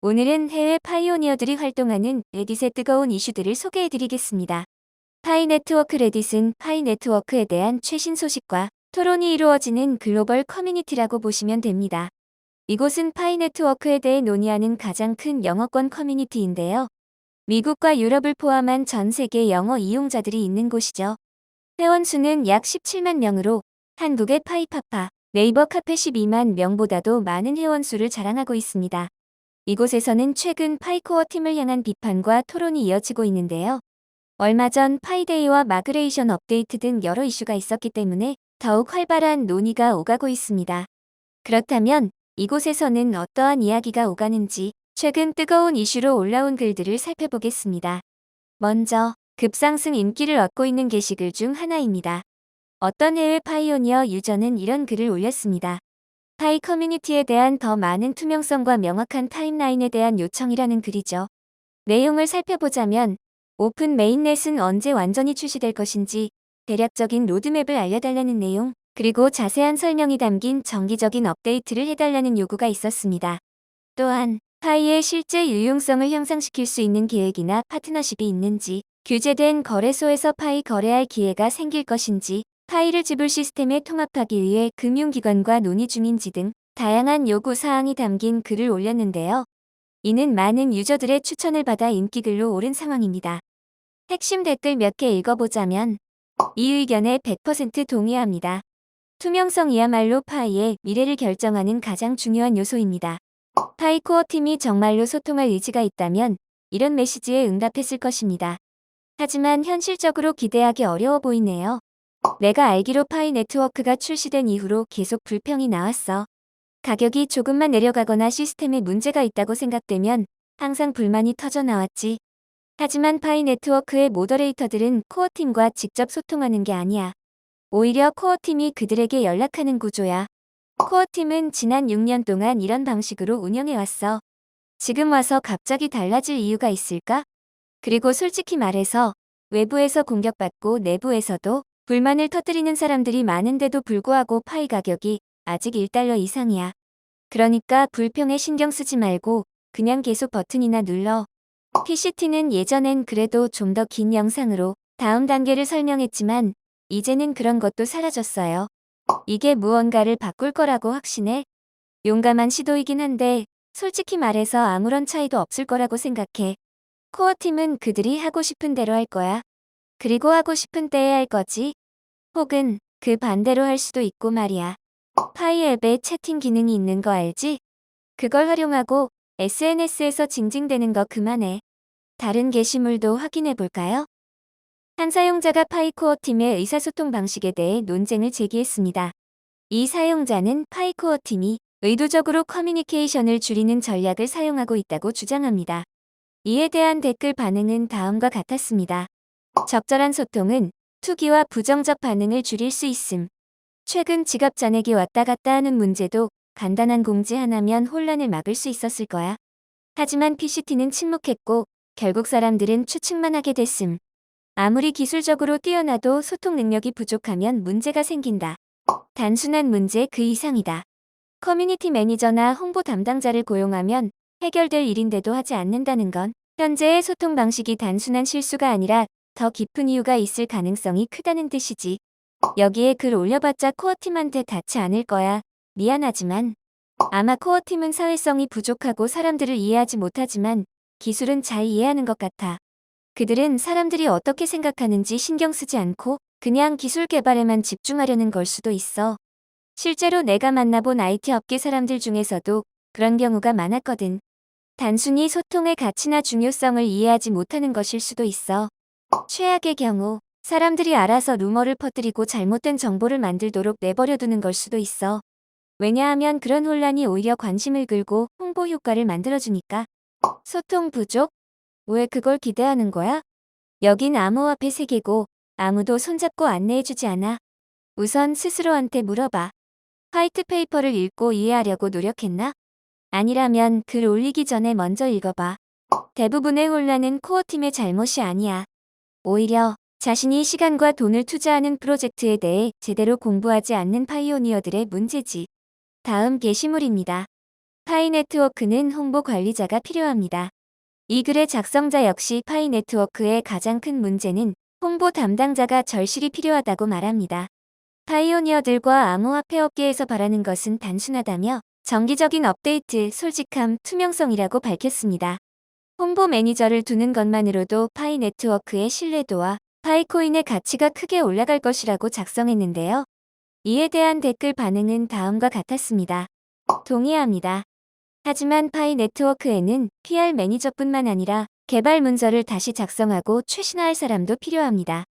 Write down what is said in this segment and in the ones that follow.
오늘은 해외 파이오니어들이 활동하는 레딧의 뜨거운 이슈들을 소개해드리겠습니다. 파이 네트워크 레딧은 파이 네트워크에 대한 최신 소식과 토론이 이루어지는 글로벌 커뮤니티라고 보시면 됩니다. 이곳은 파이 네트워크에 대해 논의하는 가장 큰 영어권 커뮤니티인데요. 미국과 유럽을 포함한 전 세계 영어 이용자들이 있는 곳이죠. 회원 수는 약 17만 명으로 한국의 파이파파, 네이버 카페 12만 명보다도 많은 회원 수를 자랑하고 있습니다. 이곳에서는 최근 파이코어 팀을 향한 비판과 토론이 이어지고 있는데요. 얼마 전 파이데이와 마그레이션 업데이트 등 여러 이슈가 있었기 때문에 더욱 활발한 논의가 오가고 있습니다. 그렇다면 이곳에서는 어떠한 이야기가 오가는지 최근 뜨거운 이슈로 올라온 글들을 살펴보겠습니다. 먼저 급상승 인기를 얻고 있는 게시글 중 하나입니다. 어떤 해외 파이오니어 유저는 이런 글을 올렸습니다. 파이 커뮤니티에 대한 더 많은 투명성과 명확한 타임라인에 대한 요청이라는 글이죠. 내용을 살펴보자면 오픈 메인넷은 언제 완전히 출시될 것인지 대략적인 로드맵을 알려달라는 내용, 그리고 자세한 설명이 담긴 정기적인 업데이트를 해달라는 요구가 있었습니다. 또한 파이의 실제 유용성을 향상시킬 수 있는 계획이나 파트너십이 있는지, 규제된 거래소에서 파이 거래할 기회가 생길 것인지, 파이를 지불 시스템에 통합하기 위해 금융기관과 논의 중인지 등 다양한 요구 사항이 담긴 글을 올렸는데요. 이는 많은 유저들의 추천을 받아 인기글로 오른 상황입니다. 핵심 댓글 몇 개 읽어보자면 이 의견에 100% 동의합니다. 투명성이야말로 파이의 미래를 결정하는 가장 중요한 요소입니다. 파이 코어 팀이 정말로 소통할 의지가 있다면 이런 메시지에 응답했을 것입니다. 하지만 현실적으로 기대하기 어려워 보이네요. 내가 알기로 파이 네트워크가 출시된 이후로 계속 불평이 나왔어. 가격이 조금만 내려가거나 시스템에 문제가 있다고 생각되면 항상 불만이 터져 나왔지. 하지만 파이 네트워크의 모더레이터들은 코어팀과 직접 소통하는 게 아니야. 오히려 코어팀이 그들에게 연락하는 구조야. 코어팀은 지난 6년 동안 이런 방식으로 운영해왔어. 지금 와서 갑자기 달라질 이유가 있을까? 그리고 솔직히 말해서 외부에서 공격받고 내부에서도 불만을 터뜨리는 사람들이 많은데도 불구하고 파이 가격이 아직 1달러 이상이야. 그러니까 불평에 신경 쓰지 말고 그냥 계속 버튼이나 눌러. PCT는 예전엔 그래도 좀 더 긴 영상으로 다음 단계를 설명했지만 이제는 그런 것도 사라졌어요. 이게 무언가를 바꿀 거라고 확신해? 용감한 시도이긴 한데 솔직히 말해서 아무런 차이도 없을 거라고 생각해. 코어팀은 그들이 하고 싶은 대로 할 거야. 그리고 하고 싶은 때에 할 거지. 혹은 그 반대로 할 수도 있고 말이야. 파이 앱에 채팅 기능이 있는 거 알지? 그걸 활용하고 SNS에서 징징대는 거 그만해. 다른 게시물도 확인해 볼까요? 한 사용자가 파이코어 팀의 의사소통 방식에 대해 논쟁을 제기했습니다. 이 사용자는 파이코어 팀이 의도적으로 커뮤니케이션을 줄이는 전략을 사용하고 있다고 주장합니다. 이에 대한 댓글 반응은 다음과 같았습니다. 적절한 소통은 투기와 부정적 반응을 줄일 수 있음. 최근 지갑 잔액이 왔다 갔다 하는 문제도 간단한 공지 하나면 혼란을 막을 수 있었을 거야. 하지만 PCT는 침묵했고 결국 사람들은 추측만 하게 됐음. 아무리 기술적으로 뛰어나도 소통 능력이 부족하면 문제가 생긴다. 단순한 문제 그 이상이다. 커뮤니티 매니저나 홍보 담당자를 고용하면 해결될 일인데도 하지 않는다는 건 현재의 소통 방식이 단순한 실수가 아니라 더 깊은 이유가 있을 가능성이 크다는 뜻이지. 여기에 글 올려봤자 코어팀한테 닿지 않을 거야. 미안하지만. 아마 코어팀은 사회성이 부족하고 사람들을 이해하지 못하지만 기술은 잘 이해하는 것 같아. 그들은 사람들이 어떻게 생각하는지 신경 쓰지 않고 그냥 기술 개발에만 집중하려는 걸 수도 있어. 실제로 내가 만나본 IT 업계 사람들 중에서도 그런 경우가 많았거든. 단순히 소통의 가치나 중요성을 이해하지 못하는 것일 수도 있어. 최악의 경우 사람들이 알아서 루머를 퍼뜨리고 잘못된 정보를 만들도록 내버려두는 걸 수도 있어. 왜냐하면 그런 혼란이 오히려 관심을 끌고 홍보 효과를 만들어주니까. 소통 부족? 왜 그걸 기대하는 거야? 여긴 암호화폐 세계고 아무도 손잡고 안내해주지 않아. 우선 스스로한테 물어봐. 화이트페이퍼를 읽고 이해하려고 노력했나? 아니라면 글 올리기 전에 먼저 읽어봐. 대부분의 혼란은 코어팀의 잘못이 아니야. 오히려 자신이 시간과 돈을 투자하는 프로젝트에 대해 제대로 공부하지 않는 파이오니어들의 문제지. 다음 게시물입니다. 파이 네트워크는 홍보 관리자가 필요합니다. 이 글의 작성자 역시 파이 네트워크의 가장 큰 문제는 홍보 담당자가 절실히 필요하다고 말합니다. 파이오니어들과 암호화폐 업계에서 바라는 것은 단순하다며 정기적인 업데이트, 솔직함, 투명성이라고 밝혔습니다. 홍보 매니저를 두는 것만으로도 파이 네트워크의 신뢰도와 파이코인의 가치가 크게 올라갈 것이라고 작성했는데요. 이에 대한 댓글 반응은 다음과 같았습니다. 동의합니다. 하지만 파이 네트워크에는 PR 매니저뿐만 아니라 개발 문서를 다시 작성하고 최신화할 사람도 필요합니다.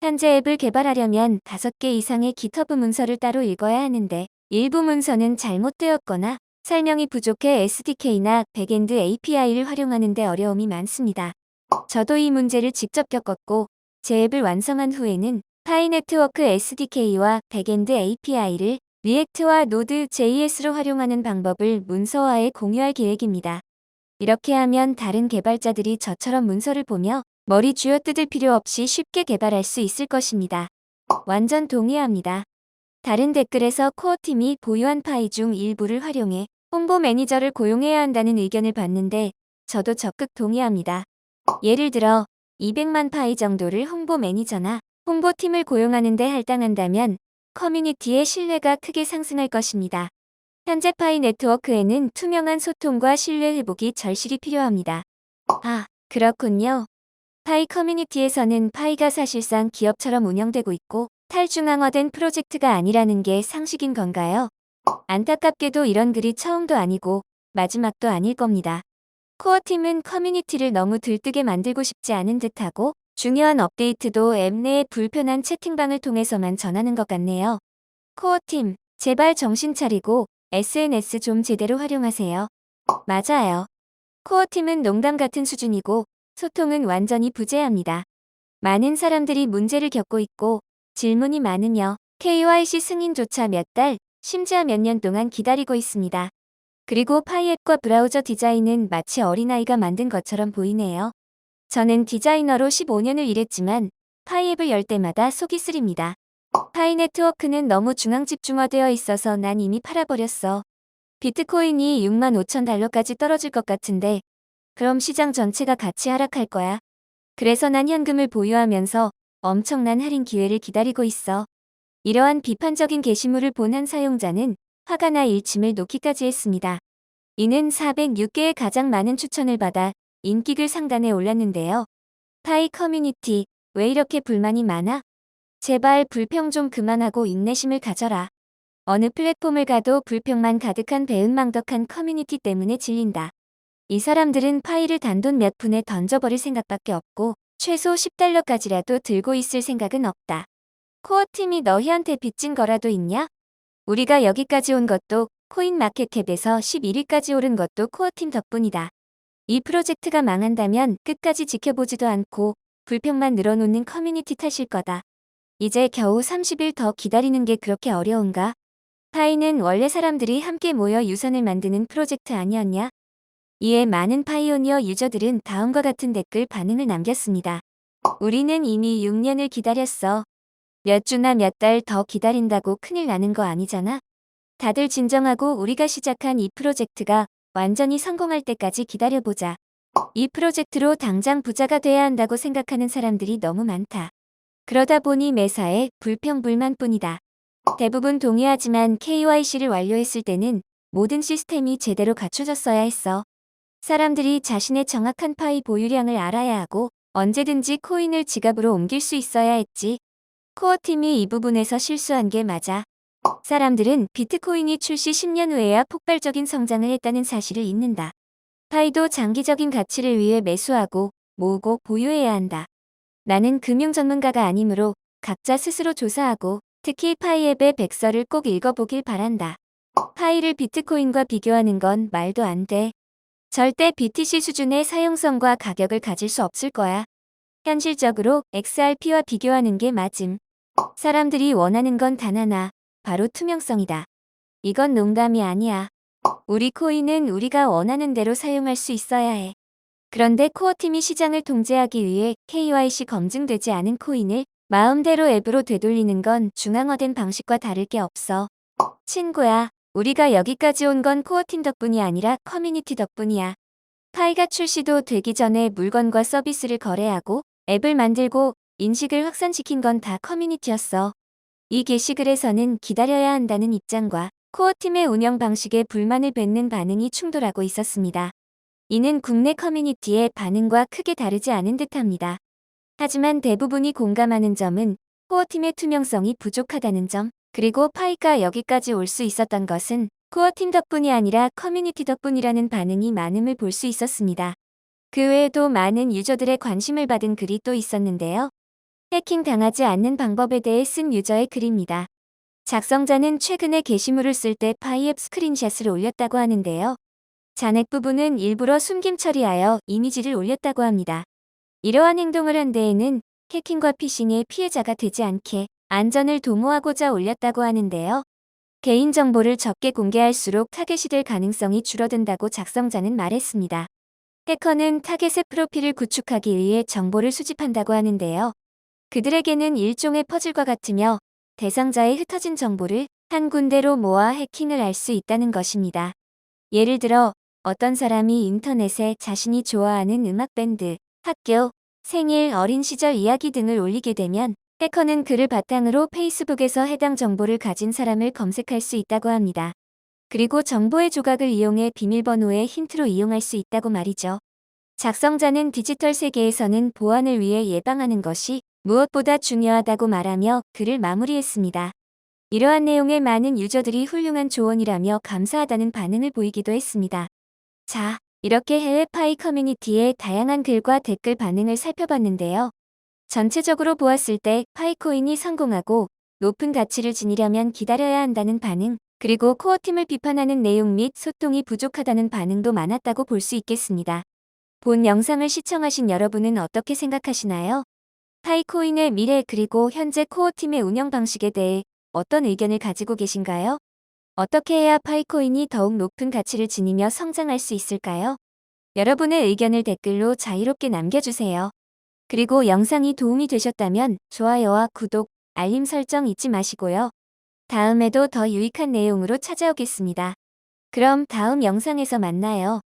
현재 앱을 개발하려면 5개 이상의 GitHub 문서를 따로 읽어야 하는데 일부 문서는 잘못되었거나 설명이 부족해 SDK나 백엔드 API를 활용하는 데 어려움이 많습니다. 저도 이 문제를 직접 겪었고 제 앱을 완성한 후에는 파이 네트워크 SDK와 백엔드 API를 리액트와 노드.js로 활용하는 방법을 문서화에 공유할 계획입니다. 이렇게 하면 다른 개발자들이 저처럼 문서를 보며 머리 쥐어뜯을 필요 없이 쉽게 개발할 수 있을 것입니다. 완전 동의합니다. 다른 댓글에서 코어팀이 보유한 파이 중 일부를 활용해 홍보 매니저를 고용해야 한다는 의견을 봤는데 저도 적극 동의합니다. 예를 들어 200만 파이 정도를 홍보 매니저나 홍보팀을 고용하는 데 할당한다면 커뮤니티의 신뢰가 크게 상승할 것입니다. 현재 파이 네트워크에는 투명한 소통과 신뢰 회복이 절실히 필요합니다. 아, 그렇군요. 파이 커뮤니티에서는 파이가 사실상 기업처럼 운영되고 있고 탈중앙화된 프로젝트가 아니라는 게 상식인 건가요? 안타깝게도 이런 글이 처음도 아니고 마지막도 아닐 겁니다. 코어팀은 커뮤니티를 너무 들뜨게 만들고 싶지 않은 듯하고 중요한 업데이트도 앱 내의 불편한 채팅방을 통해서만 전하는 것 같네요. 코어팀, 제발 정신 차리고 SNS 좀 제대로 활용하세요. 맞아요. 코어팀은 농담 같은 수준이고 소통은 완전히 부재합니다. 많은 사람들이 문제를 겪고 있고 질문이 많으며 KYC 승인조차 몇 달, 심지어 몇 년 동안 기다리고 있습니다. 그리고 파이앱과 브라우저 디자인은 마치 어린아이가 만든 것처럼 보이네요. 저는 디자이너로 15년을 일했지만 파이앱을 열 때마다 속이 쓰립니다. 파이 네트워크는 너무 중앙 집중화되어 있어서 난 이미 팔아버렸어. 비트코인이 65,000달러까지 떨어질 것 같은데 그럼 시장 전체가 같이 하락할 거야. 그래서 난 현금을 보유하면서 엄청난 할인 기회를 기다리고 있어. 이러한 비판적인 게시물을 본 한 사용자는 화가 나 일침을 놓기까지 했습니다. 이는 406개의 가장 많은 추천을 받아 인기글 상단에 올랐는데요. 파이 커뮤니티, 왜 이렇게 불만이 많아? 제발 불평 좀 그만하고 인내심을 가져라. 어느 플랫폼을 가도 불평만 가득한 배은망덕한 커뮤니티 때문에 질린다. 이 사람들은 파이를 단돈 몇 푼에 던져버릴 생각밖에 없고 최소 10달러까지라도 들고 있을 생각은 없다. 코어팀이 너희한테 빚진 거라도 있냐? 우리가 여기까지 온 것도 코인마켓캡에서 11위까지 오른 것도 코어팀 덕분이다. 이 프로젝트가 망한다면 끝까지 지켜보지도 않고 불평만 늘어놓는 커뮤니티 탓일 거다. 이제 겨우 30일 더 기다리는 게 그렇게 어려운가? 파이는 원래 사람들이 함께 모여 유선을 만드는 프로젝트 아니었냐? 이에 많은 파이오니어 유저들은 다음과 같은 댓글 반응을 남겼습니다. 우리는 이미 6년을 기다렸어. 몇 주나 몇 달 더 기다린다고 큰일 나는 거 아니잖아? 다들 진정하고 우리가 시작한 이 프로젝트가 완전히 성공할 때까지 기다려보자. 이 프로젝트로 당장 부자가 돼야 한다고 생각하는 사람들이 너무 많다. 그러다 보니 매사에 불평불만뿐이다. 대부분 동의하지만 KYC를 완료했을 때는 모든 시스템이 제대로 갖춰졌어야 했어. 사람들이 자신의 정확한 파이 보유량을 알아야 하고 언제든지 코인을 지갑으로 옮길 수 있어야 했지. 코어팀이 이 부분에서 실수한 게 맞아. 사람들은 비트코인이 출시 10년 후에야 폭발적인 성장을 했다는 사실을 잊는다. 파이도 장기적인 가치를 위해 매수하고 모으고 보유해야 한다. 나는 금융 전문가가 아니므로 각자 스스로 조사하고 특히 파이앱의 백서를 꼭 읽어보길 바란다. 파이를 비트코인과 비교하는 건 말도 안 돼. 절대 BTC 수준의 사용성과 가격을 가질 수 없을 거야. 현실적으로 XRP와 비교하는 게 맞음. 사람들이 원하는 건 단 하나, 바로 투명성이다. 이건 농담이 아니야. 우리 코인은 우리가 원하는 대로 사용할 수 있어야 해. 그런데 코어팀이 시장을 통제하기 위해 KYC 검증되지 않은 코인을 마음대로 앱으로 되돌리는 건 중앙화된 방식과 다를 게 없어. 친구야, 우리가 여기까지 온 건 코어팀 덕분이 아니라 커뮤니티 덕분이야. 파이가 출시도 되기 전에 물건과 서비스를 거래하고 앱을 만들고 인식을 확산시킨 건 다 커뮤니티였어. 이 게시글에서는 기다려야 한다는 입장과 코어팀의 운영 방식에 불만을 뱉는 반응이 충돌하고 있었습니다. 이는 국내 커뮤니티의 반응과 크게 다르지 않은 듯합니다. 하지만 대부분이 공감하는 점은 코어팀의 투명성이 부족하다는 점, 그리고 파이가 여기까지 올 수 있었던 것은 코어팀 덕분이 아니라 커뮤니티 덕분이라는 반응이 많음을 볼 수 있었습니다. 그 외에도 많은 유저들의 관심을 받은 글이 또 있었는데요. 해킹 당하지 않는 방법에 대해 쓴 유저의 글입니다. 작성자는 최근에 게시물을 쓸 때 파이 앱 스크린샷을 올렸다고 하는데요. 잔액 부분은 일부러 숨김 처리하여 이미지를 올렸다고 합니다. 이러한 행동을 한 데에는 해킹과 피싱의 피해자가 되지 않게 안전을 도모하고자 올렸다고 하는데요. 개인정보를 적게 공개할수록 타겟이 될 가능성이 줄어든다고 작성자는 말했습니다. 해커는 타겟의 프로필을 구축하기 위해 정보를 수집한다고 하는데요. 그들에게는 일종의 퍼즐과 같으며 대상자의 흩어진 정보를 한 군데로 모아 해킹을 할 수 있다는 것입니다. 예를 들어 어떤 사람이 인터넷에 자신이 좋아하는 음악 밴드, 학교, 생일, 어린 시절 이야기 등을 올리게 되면 해커는 그를 바탕으로 페이스북에서 해당 정보를 가진 사람을 검색할 수 있다고 합니다. 그리고 정보의 조각을 이용해 비밀번호의 힌트로 이용할 수 있다고 말이죠. 작성자는 디지털 세계에서는 보안을 위해 예방하는 것이 무엇보다 중요하다고 말하며 글을 마무리했습니다. 이러한 내용의 많은 유저들이 훌륭한 조언이라며 감사하다는 반응을 보이기도 했습니다. 자, 이렇게 해외 파이 커뮤니티의 다양한 글과 댓글 반응을 살펴봤는데요. 전체적으로 보았을 때 파이코인이 성공하고 높은 가치를 지니려면 기다려야 한다는 반응, 그리고 코어팀을 비판하는 내용 및 소통이 부족하다는 반응도 많았다고 볼 수 있겠습니다. 본 영상을 시청하신 여러분은 어떻게 생각하시나요? 파이코인의 미래 그리고 현재 코어팀의 운영 방식에 대해 어떤 의견을 가지고 계신가요? 어떻게 해야 파이코인이 더욱 높은 가치를 지니며 성장할 수 있을까요? 여러분의 의견을 댓글로 자유롭게 남겨주세요. 그리고 영상이 도움이 되셨다면 좋아요와 구독, 알림 설정 잊지 마시고요. 다음에도 더 유익한 내용으로 찾아오겠습니다. 그럼 다음 영상에서 만나요.